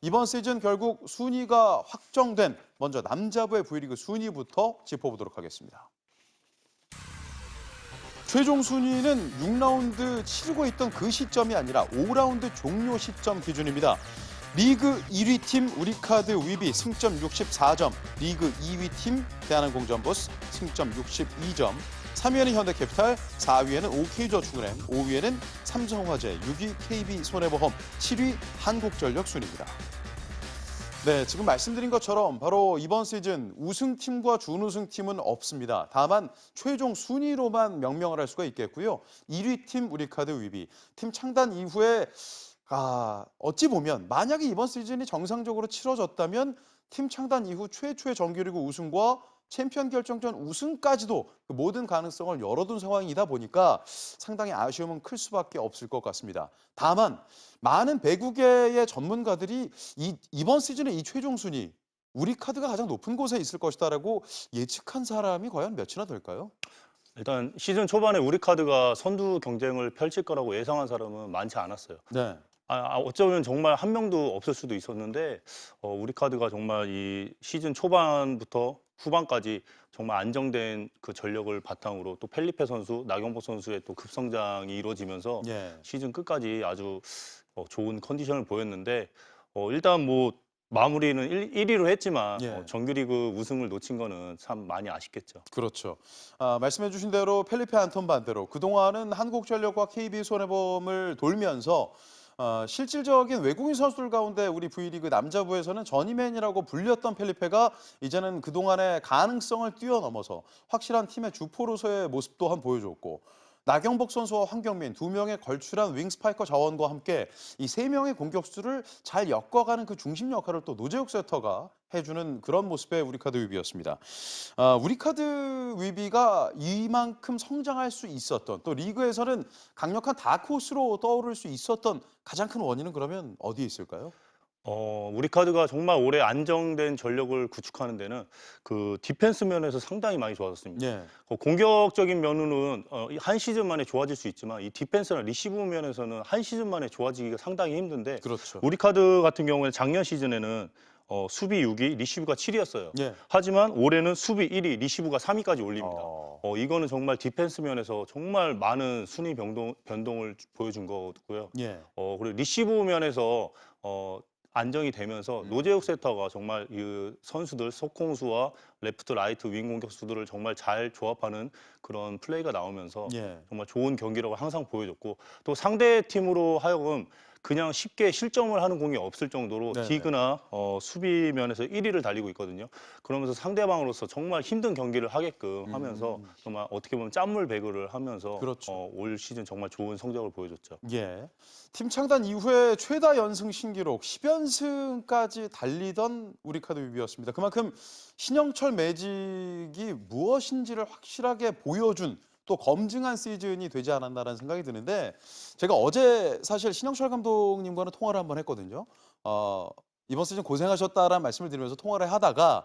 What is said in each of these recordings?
이번 시즌 결국 순위가 확정된 먼저 남자부의 V리그 순위부터 짚어보도록 하겠습니다. 최종 순위는 6라운드 치르고 있던 그 시점이 아니라 5라운드 종료 시점 기준입니다. 리그 1위 팀 우리카드 위비 승점 64점, 리그 2위 팀 대한항공전버스 승점 62점, 3위에는 현대캐피탈, 4위에는 OK저축은행, 5위에는 삼성화재, 6위 KB손해보험, 7위 한국전력 순입니다. 네, 지금 말씀드린 것처럼 바로 이번 시즌 우승팀과 준우승팀은 없습니다. 다만 최종 순위로만 명명을 할 수가 있겠고요. 1위 팀 우리카드 위비, 팀 창단 이후에 어찌 보면 만약에 이번 시즌이 정상적으로 치러졌다면 팀 창단 이후 최초의 정규리그 우승과 챔피언 결정전 우승까지도 그 모든 가능성을 열어둔 상황이다 보니까 상당히 아쉬움은 클 수밖에 없을 것 같습니다. 다만 많은 배구계의 전문가들이 이번 시즌의 이 최종 순위 우리카드가 가장 높은 곳에 있을 것이다라고 예측한 사람이 과연 몇이나 될까요? 일단 시즌 초반에 우리카드가 선두 경쟁을 펼칠 거라고 예상한 사람은 많지 않았어요. 네. 어쩌면 정말 한 명도 없을 수도 있었는데 우리카드가 정말 이 시즌 초반부터 후반까지 정말 안정된 그 전력을 바탕으로 또 펠리페 선수, 나경복 선수의 또 급성장이 이루어지면서 예. 시즌 끝까지 아주 좋은 컨디션을 보였는데 일단 뭐 마무리는 1위로 했지만 예. 정규리그 우승을 놓친 거는 참 많이 아쉽겠죠. 그렇죠. 말씀해 주신 대로 펠리페 안톤 반대로 그동안은 한국전력과 KB손해보험을 돌면서 실질적인 외국인 선수들 가운데 우리 V리그 남자부에서는 저니맨이라고 불렸던 펠리페가 이제는 그동안의 가능성을 뛰어넘어서 확실한 팀의 주포로서의 모습도 한 보여줬고 나경복 선수와 황경민 두 명의 걸출한 윙스파이커 자원과 함께 이 세 명의 공격수를 잘 엮어가는 그 중심 역할을 또 노재욱 세터가 해주는 그런 모습의 우리카드 위비였습니다. 우리카드 위비가 이만큼 성장할 수 있었던 또 리그에서는 강력한 다크호스로 떠오를 수 있었던 가장 큰 원인은 그러면 어디에 있을까요? 우리카드가 정말 올해 안정된 전력을 구축하는 데는 그 디펜스 면에서 상당히 많이 좋아졌습니다. 예. 공격적인 면으로는 한 시즌 만에 좋아질 수 있지만 이 디펜스나 리시브 면에서는 한 시즌 만에 좋아지기가 상당히 힘든데 그렇죠. 우리카드 같은 경우에는 작년 시즌에는 수비 6위, 리시브가 7위였어요. 예. 하지만 올해는 수비 1위, 리시브가 3위까지 올립니다. 어. 이거는 정말 디펜스 면에서 정말 많은 순위 변동을 보여준 거고요. 예. 그리고 리시브 면에서 안정이 되면서 노재욱 세터가 정말 이 선수들 속공수와 레프트 라이트 윙 공격수들을 정말 잘 조합하는 그런 플레이가 나오면서 예. 정말 좋은 경기력을 항상 보여줬고 또 상대 팀으로 하여금 그냥 쉽게 실점을 하는 공이 없을 정도로 네네. 디그나 수비 면에서 1위를 달리고 있거든요. 그러면서 상대방으로서 정말 힘든 경기를 하게끔 하면서 정말 어떻게 보면 짠물 배구를 하면서 그렇죠. 올 시즌 정말 좋은 성적을 보여줬죠. 예. 팀 창단 이후에 최다 연승 신기록 10연승까지 달리던 우리카드 위비였습니다. 그만큼 신영철 매직이 무엇인지를 확실하게 보여준 또 검증한 시즌이 되지 않았나라는 생각이 드는데 제가 어제 사실 신영철 감독님과는 통화를 한번 했거든요. 이번 시즌 고생하셨다라는 말씀을 드리면서 통화를 하다가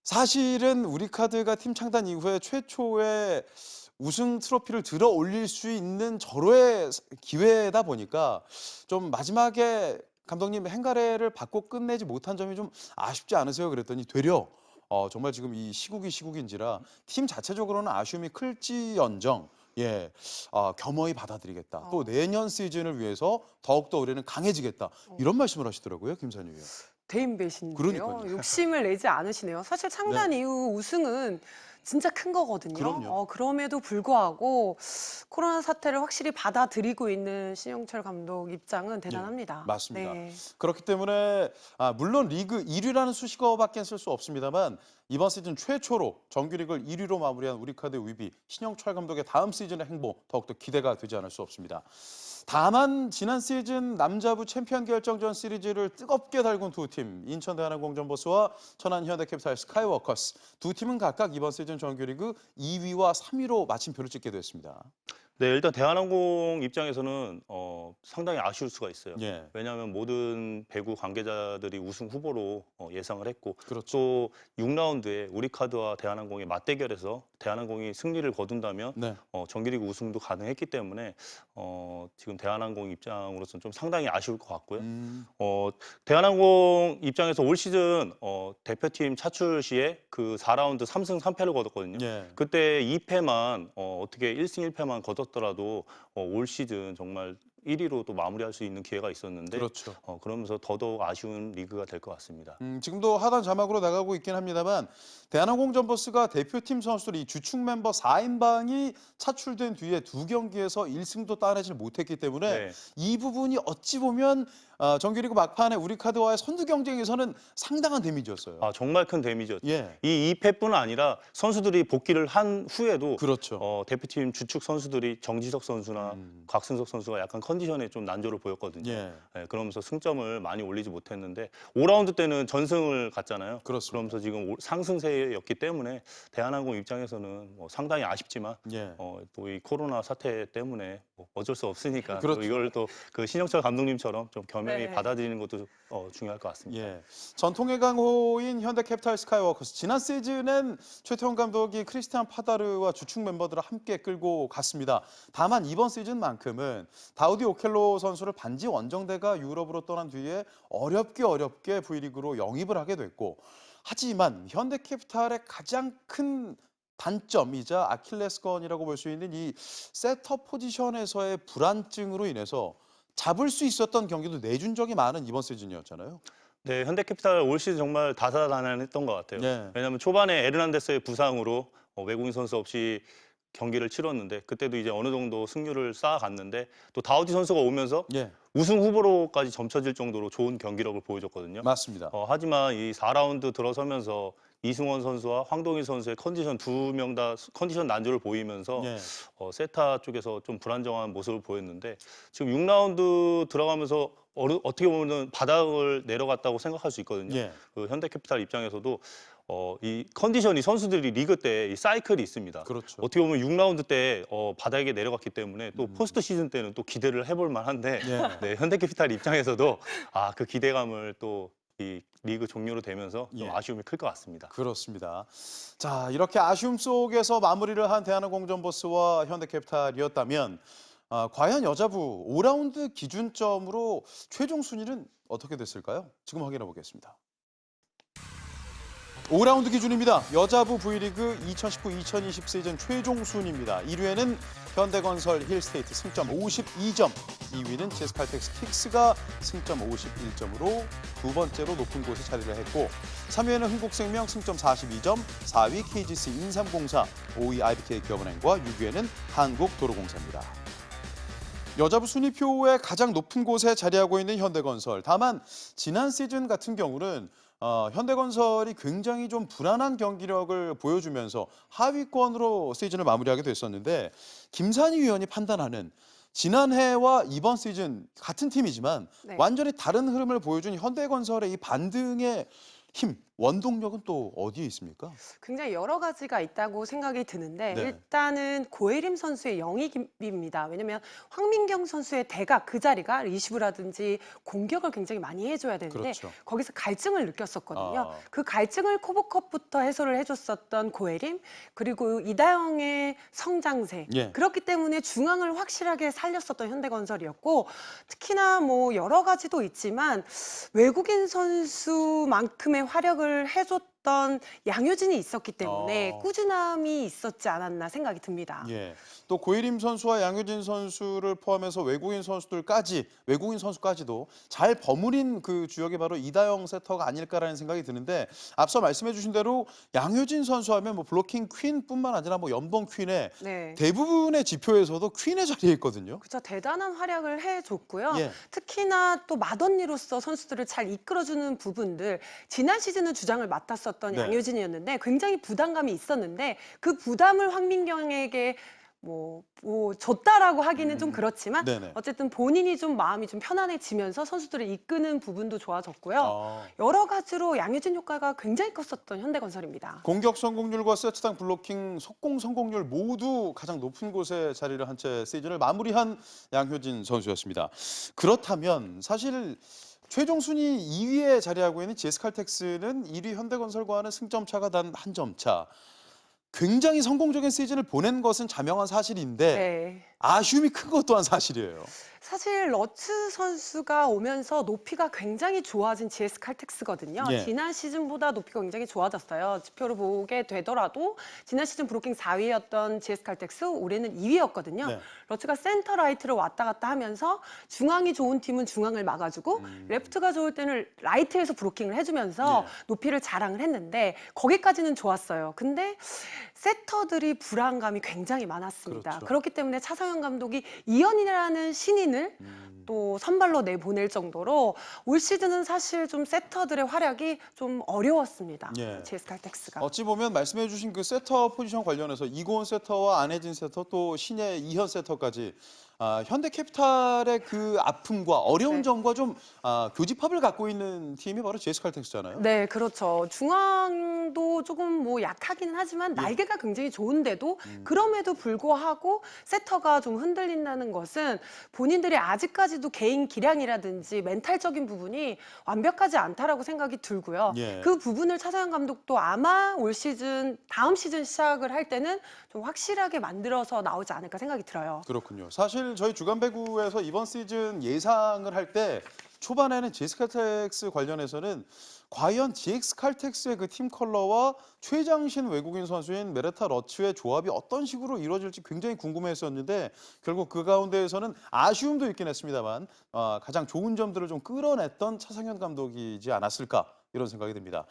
사실은 우리카드가 팀 창단 이후에 최초의 우승 트로피를 들어 올릴 수 있는 절호의 기회다 보니까 좀 마지막에 감독님 행가래를 받고 끝내지 못한 점이 좀 아쉽지 않으세요? 그랬더니 되려 정말 지금 이 시국이 시국인지라 팀 자체적으로는 아쉬움이 클지언정 겸허히 받아들이겠다. 또 내년 시즌을 위해서 더욱더 우리는 강해지겠다. 이런 말씀을 하시더라고요, 김선희 위원. 대인 배신인데요. 그러니까요. 욕심을 내지 않으시네요. 사실 창단 네. 이후 우승은 진짜 큰 거거든요. 그럼요. 그럼에도 불구하고 코로나 사태를 확실히 받아들이고 있는 신영철 감독 입장은 대단합니다. 맞습니다. 네. 그렇기 때문에 물론 리그 1위라는 수식어밖에 쓸 수 없습니다만 이번 시즌 최초로 정규리그를 1위로 마무리한 우리카드 위비 신영철 감독의 다음 시즌의 행보 더욱더 기대가 되지 않을 수 없습니다. 다만 지난 시즌 남자부 챔피언 결정전 시리즈를 뜨겁게 달군 두 팀, 인천 대한항공전버스와 천안 현대캐피탈 스카이워커스. 두 팀은 각각 이번 시즌 정규리그 2위와 3위로 마침표를 찍게 됐습니다. 네, 일단 대한항공 입장에서는 상당히 아쉬울 수가 있어요. 예. 왜냐하면 모든 배구 관계자들이 우승 후보로 예상을 했고 그렇죠. 또 6라운드에 우리카드와 대한항공의 맞대결에서 대한항공이 승리를 거둔다면 네. 정규리그 우승도 가능했기 때문에 지금 대한항공 입장으로서는 좀 상당히 아쉬울 것 같고요. 대한항공 입장에서 올 시즌 대표팀 차출 시에 그 4라운드 3승 3패를 거뒀거든요. 예. 그때 2패만 어떻게 1승 1패만 거뒀더라도 올 시즌 정말 1위로 또 마무리할 수 있는 기회가 있었는데 그렇죠. 그러면서 더더욱 아쉬운 리그가 될 것 같습니다. 지금도 하단 자막으로 나가고 있긴 합니다만 대한항공 점버스가 대표팀 선수들이 주축 멤버 4인방이 차출된 뒤에 두 경기에서 1승도 따내질 못했기 때문에 네. 이 부분이 어찌 보면 정규리그 막판에 우리카드와의 선두 경쟁에서는 상당한 데미지였어요. 아, 정말 큰 데미지였죠. 예. 이 2패뿐 아니라 선수들이 복귀를 한 후에도 그렇죠. 대표팀 주축 선수들이 정지석 선수나 곽승석 선수가 약간 컨디션에 좀 난조를 보였거든요. 예. 그러면서 승점을 많이 올리지 못했는데 5라운드 때는 전승을 갔잖아요. 그렇습니다. 그러면서 지금 상승세였기 때문에 대한항공 입장에서는 뭐 상당히 아쉽지만 예. 또 이 코로나 사태 때문에 뭐 어쩔 수 없으니까 그렇죠. 또 이걸 또 그 신영철 감독님처럼 좀 겸연히 네. 받아들이는 것도 중요할 것 같습니다. 예. 전통의 강호인 현대캐피탈 스카이워커스. 지난 시즌엔 최태원 감독이 크리스티안 파다르와 주축 멤버들을 함께 끌고 갔습니다. 다만 이번 시즌만큼은 다우디 오켈로 선수를 반지 원정대가 유럽으로 떠난 뒤에 어렵게 V리그로 영입을 하게 됐고, 하지만 현대캐피탈의 가장 큰 단점이자 아킬레스건이라고 볼 수 있는 이 세터 포지션에서의 불안증으로 인해서 잡을 수 있었던 경기도 내준 적이 많은 이번 시즌이었잖아요. 네, 현대캐피탈 올 시즌 정말 다사다난했던 것 같아요. 네. 왜냐하면 초반에 에르난데스의 부상으로 외국인 선수 없이 경기를 치렀는데 그때도 이제 어느 정도 승률을 쌓아갔는데 또 다우디 선수가 오면서 예, 우승 후보로까지 점쳐질 정도로 좋은 경기력을 보여줬거든요. 맞습니다. 하지만 이 4라운드 들어서면서 이승원 선수와 황동희 선수의 컨디션 두 명 다 컨디션 난조를 보이면서 예, 세타 쪽에서 좀 불안정한 모습을 보였는데 지금 6라운드 들어가면서 어떻게 보면 바닥을 내려갔다고 생각할 수 있거든요. 예. 그 현대캐피탈 입장에서도 이 컨디션이 선수들이 리그 때 이 사이클이 있습니다. 그렇죠. 어떻게 보면 6라운드 때 바닥에 내려갔기 때문에 또 포스트 시즌 때는 또 기대를 해볼 만한데 예. 네, 현대캐피탈 입장에서도 그 기대감을 또 이 리그 종료로 되면서 좀 예. 아쉬움이 클 것 같습니다. 그렇습니다. 자, 이렇게 아쉬움 속에서 마무리를 한 대한항공 점버스와 현대캐피탈이었다면 과연 여자부 5라운드 기준점으로 최종 순위는 어떻게 됐을까요? 지금 확인해 보겠습니다. 5라운드 기준입니다. 여자부 V리그 2019-2020 시즌 최종 순위입니다. 1위에는 현대건설 힐스테이트 승점 52점, 2위는 GS칼텍스 킥스가 승점 51점으로 두 번째로 높은 곳에 자리를 했고, 3위에는 흥국생명 승점 42점, 4위 KGC 인삼공사, 5위 IBK 기업은행과 6위에는 한국도로공사입니다. 여자부 순위표에 가장 높은 곳에 자리하고 있는 현대건설. 다만 지난 시즌 같은 경우는 현대건설이 굉장히 좀 불안한 경기력을 보여주면서 하위권으로 시즌을 마무리하게 됐었는데, 김산희 위원이 판단하는 지난해와 이번 시즌 같은 팀이지만 네. 완전히 다른 흐름을 보여준 현대건설의 이 반등의 힘, 원동력은 또 어디에 있습니까? 굉장히 여러 가지가 있다고 생각이 드는데 네. 일단은 고혜림 선수의 영입입니다. 왜냐면 황민경 선수의 대각 그 자리가 리시브라든지 공격을 굉장히 많이 해줘야 되는데 그렇죠. 거기서 갈증을 느꼈었거든요. 아. 그 갈증을 코보컵부터 해소를 해줬었던 고혜림, 그리고 이다영의 성장세, 예. 그렇기 때문에 중앙을 확실하게 살렸었던 현대건설이었고, 특히나 뭐 여러 가지도 있지만 외국인 선수만큼의 활약을 해줬던 양효진이 있었기 때문에 꾸준함이 있었지 않았나 생각이 듭니다. 예. 또 고혜림 선수와 양효진 선수를 포함해서 외국인 선수까지도 잘 버무린 그 주역이 바로 이다영 세터가 아닐까라는 생각이 드는데, 앞서 말씀해 주신 대로 양효진 선수 하면 뭐 블로킹 퀸뿐만 아니라 뭐 연봉 퀸의 네. 대부분의 지표에서도 퀸의 자리에 있거든요. 그렇죠. 대단한 활약을 해줬고요. 예. 특히나 또 맏언니로서 선수들을 잘 이끌어주는 부분들, 지난 시즌은 주장을 맡았었던 네. 양효진이었는데 굉장히 부담감이 있었는데 그 부담을 황민경에게 뭐 줬다라고 하기는 좀 그렇지만 네네. 어쨌든 본인이 좀 마음이 좀 편안해지면서 선수들을 이끄는 부분도 좋아졌고요. 아. 여러 가지로 양효진 효과가 굉장히 컸었던 현대건설입니다. 공격 성공률과 세트당 블로킹, 속공 성공률 모두 가장 높은 곳에 자리를 한 채 시즌을 마무리한 양효진 선수였습니다. 그렇다면 사실 최종 순위 2위에 자리하고 있는 GS칼텍스는 1위 현대건설과는 승점 차가 단 한 점 차. 굉장히 성공적인 시즌을 보낸 것은 자명한 사실인데 네. 아쉬움이 큰 것 또한 사실이에요. 사실 러츠 선수가 오면서 높이가 굉장히 좋아진 GS 칼텍스거든요. 예. 지난 시즌보다 높이가 굉장히 좋아졌어요. 지표를 보게 되더라도 지난 시즌 브로킹 4위였던 GS 칼텍스 올해는 2위였거든요. 네. 러츠가 센터 라이트를 왔다 갔다 하면서 중앙이 좋은 팀은 중앙을 막아주고 레프트가 좋을 때는 라이트에서 브로킹을 해주면서 네. 높이를 자랑을 했는데 거기까지는 좋았어요. 근데 세터들이 불안감이 굉장히 많았습니다. 그렇죠. 그렇기 때문에 차성현 감독이 이현이라는 신인을 또 선발로 내보낼 정도로 올 시즌은 사실 좀 세터들의 활약이 좀 어려웠습니다. 예. GS 칼텍스가. 어찌 보면 말씀해주신 그 세터 포지션 관련해서 이고은 세터와 안혜진 세터 또 신예 이현 세터까지 현대캐피탈의 그 아픔과 어려운 네. 점과 좀 교집합을 갖고 있는 팀이 바로 GS 칼텍스잖아요. 네, 그렇죠. 중앙도 조금 뭐 약하기는 하지만 날개가 굉장히 좋은데도 그럼에도 불구하고 세터가 좀 흔들린다는 것은 본인들이 아직까지도 개인 기량이라든지 멘탈적인 부분이 완벽하지 않다라고 생각이 들고요. 예. 그 부분을 차상현 감독도 아마 올 시즌, 다음 시즌 시작을 할 때는 좀 확실하게 만들어서 나오지 않을까 생각이 들어요. 그렇군요. 사실 저희 주간 배구에서 이번 시즌 예상을 할 때 초반에는 GX 칼텍스 관련해서는 과연 GX 칼텍스의 그 팀 컬러와 최장신 외국인 선수인 메레타 러츠의 조합이 어떤 식으로 이루어질지 굉장히 궁금했었는데 결국 그 가운데에서는 아쉬움도 있긴 했습니다만 가장 좋은 점들을 좀 끌어냈던 차상현 감독이지 않았을까 이런 생각이 듭니다.